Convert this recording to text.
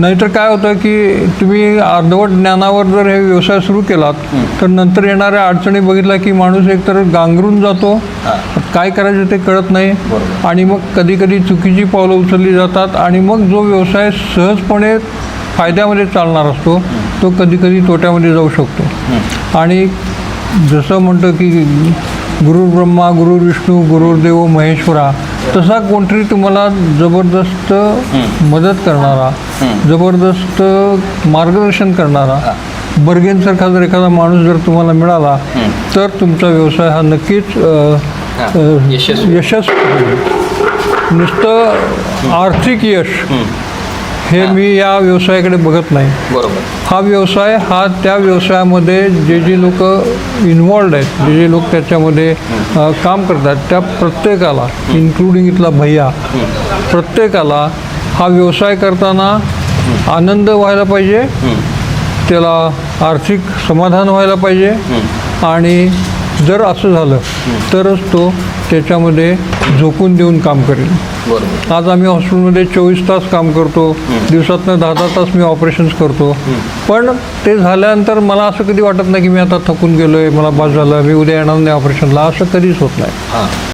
नाहीतर काय होतं की तुम्ही अर्धवट ज्ञानावर जर हे व्यवसाय सुरू केलात तर नंतर येणाऱ्या अडचणी बघितल्या की माणूस एकतर गांगरून जातो, काय करायचं ते कळत नाही आणि मग कधी कधी चुकीची पावलं उचलली जातात आणि मग जो व्यवसाय सहजपणे फायद्यामध्ये चालणार असतो तो कधी कधी तोट्यामध्ये जाऊ शकतो. आणि जसं म्हणतो की गुरु ब्रह्मा गुरु विष्णू गुरुर्देव महेश्वरा, तसा कोणतरी तुम्हाला जबरदस्त मदत करणारा, जबरदस्त मार्गदर्शन करणारा बर्गेंसारखा जर एखादा माणूस जर तुम्हाला मिळाला तर तुमचा व्यवसाय हा नक्कीच यशस्वी होईल. नुसतं आर्थिक यश हे मी या व्यवसायाकडे बघत नाही. बरोबर. हा व्यवसाय हा त्या व्यवसायामध्ये जे लोक इन्वॉल्ड आहेत, जे लोक त्याच्यामध्ये काम करतात त्या प्रत्येकाला, इन्क्लुडिंग इथला भैया, प्रत्येकाला हा व्यवसाय करताना आनंद व्हायला पाहिजे, त्याला आर्थिक समाधान व्हायला पाहिजे आणि जर असं झालं तरच तो त्याच्यामध्ये झोकून देऊन काम करेल. आज आम्ही हॉस्पिटलमध्ये 24 तास काम करतो, दिवसातनं 10-10 तास मी ऑपरेशन्स करतो, पण ते झाल्यानंतर मला असं कधी वाटत नाही की मी आता थकून गेलो आहे, मला बस झालं, मी उद्या येणार नाही ऑपरेशनला, असं कधीच होत नाही.